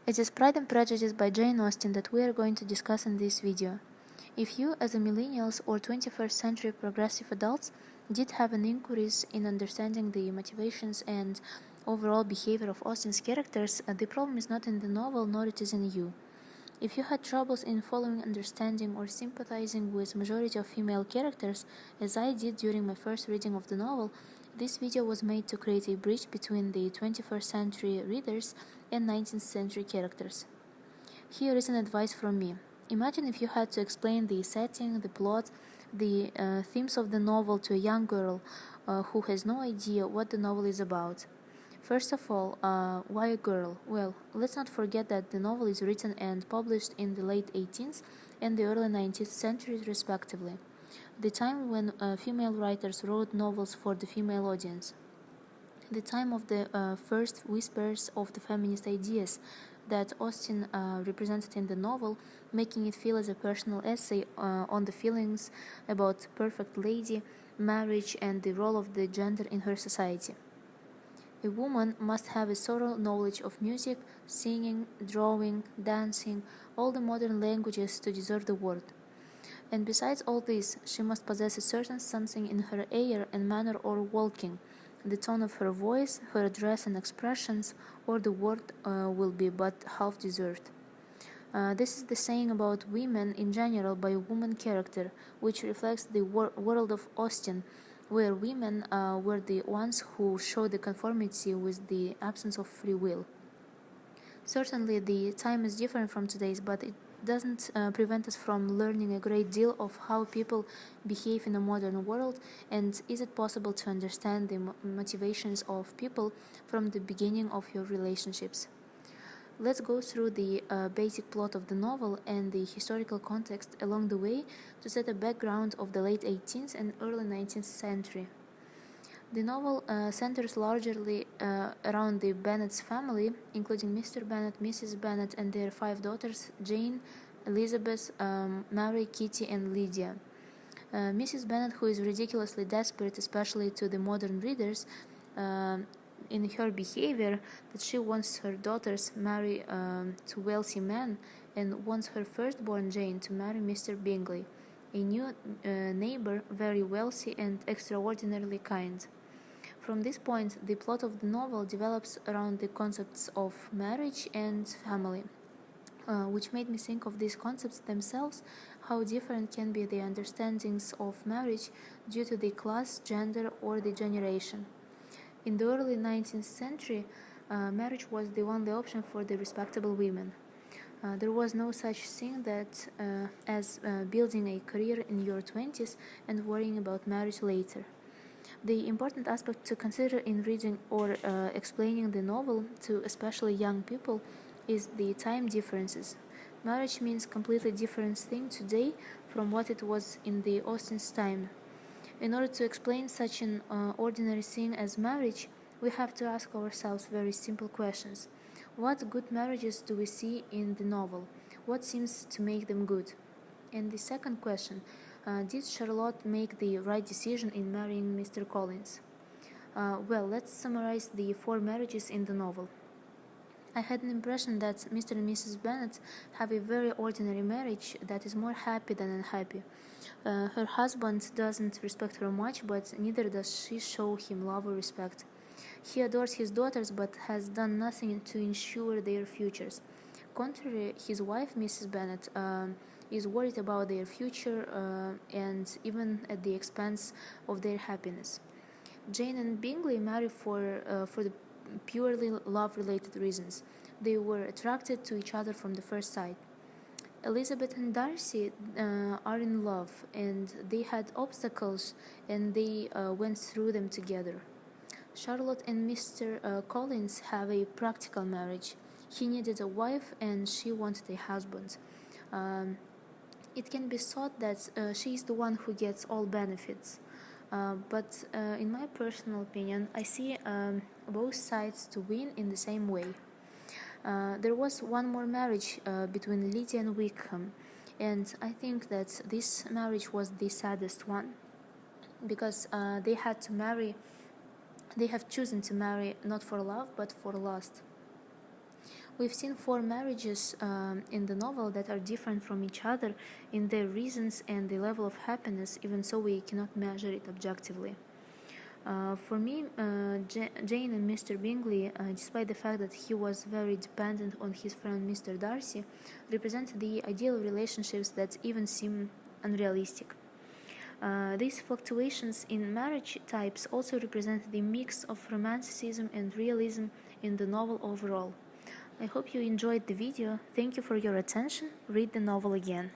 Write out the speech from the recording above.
It is Pride and Prejudice by Jane Austen that we are going to discuss in this video. If you, as a millennials or 21st century progressive adults, did have an increase in understanding the motivations and overall behavior of Austen's characters, the problem is not in the novel nor it is in you. If you had troubles in following, understanding, or sympathizing with majority of female characters, as I did during my first reading of the novel, this video was made to create a bridge between the 21st century readers and 19th century characters. Here is an advice from me. Imagine if you had to explain the setting, the plot, the themes of the novel to a young girl who has no idea what the novel is about. First of all, why a girl? Well, let's not forget that the novel is written and published in the late 18th and the early 19th centuries respectively, the time when female writers wrote novels for the female audience, the time of the first whispers of the feminist ideas that Austen represented in the novel, making it feel as a personal essay on the feelings about perfect lady, marriage, and the role of the gender in her society. A woman must have a thorough knowledge of music, singing, drawing, dancing, all the modern languages to deserve the word. And besides all this, she must possess a certain something in her air and manner or walking, the tone of her voice, her address and expressions, or the word will be but half deserved. This is the saying about women in general by a woman character, which reflects the world of Austen, where women were the ones who showed the conformity with the absence of free will. Certainly, the time is different from today's, but it doesn't prevent us from learning a great deal of how people behave in a modern world, and is it possible to understand the motivations of people from the beginning of your relationships. Let's go through the basic plot of the novel and the historical context along the way to set a background of the late 18th and early 19th century. The novel centers largely around the Bennet's family, including Mr. Bennet, Mrs. Bennet, and their 5 daughters, Jane, Elizabeth, Mary, Kitty, and Lydia. Mrs. Bennet, who is ridiculously desperate, especially to the modern readers, in her behavior, that she wants her daughters marry to wealthy men and wants her firstborn Jane to marry Mr. Bingley, a new neighbor, very wealthy and extraordinarily kind. From this point, the plot of the novel develops around the concepts of marriage and family, which made me think of these concepts themselves, how different can be the understandings of marriage due to the class, gender, or the generation. In the early 19th century, marriage was the only option for the respectable women. There was no such thing as building a career in your 20s and worrying about marriage later. The important aspect to consider in reading or explaining the novel to especially young people is the time differences. Marriage means completely different thing today from what it was in the Austen's time. In order to explain such an ordinary thing as marriage, we have to ask ourselves very simple questions. What good marriages do we see in the novel? What seems to make them good? And the second question, did Charlotte make the right decision in marrying Mr. Collins? Well, let's summarize the 4 marriages in the novel. I had an impression that Mr. and Mrs. Bennet have a very ordinary marriage that is more happy than unhappy. Her husband doesn't respect her much, but neither does she show him love or respect. He adores his daughters, but has done nothing to ensure their futures. Contrary, his wife, Mrs. Bennet, is worried about their future and even at the expense of their happiness. Jane and Bingley marry for the purely love-related reasons. They were attracted to each other from the first sight. Elizabeth and Darcy are in love, and they had obstacles, and they went through them together. Charlotte and Mr. Collins have a practical marriage. He needed a wife, and she wanted a husband. It can be thought that she is the one who gets all benefits. But in my personal opinion, I see both sides to win in the same way. There was one more marriage between Lydia and Wickham, and I think that this marriage was the saddest one, because they have chosen to marry not for love but for lust. We've seen four marriages in the novel that are different from each other in their reasons and the level of happiness, even so we cannot measure it objectively. For me, Jane and Mr. Bingley, despite the fact that he was very dependent on his friend Mr. Darcy, represent the ideal relationships that even seem unrealistic. These fluctuations in marriage types also represent the mix of romanticism and realism in the novel overall. I hope you enjoyed the video. Thank you for your attention. Read the novel again.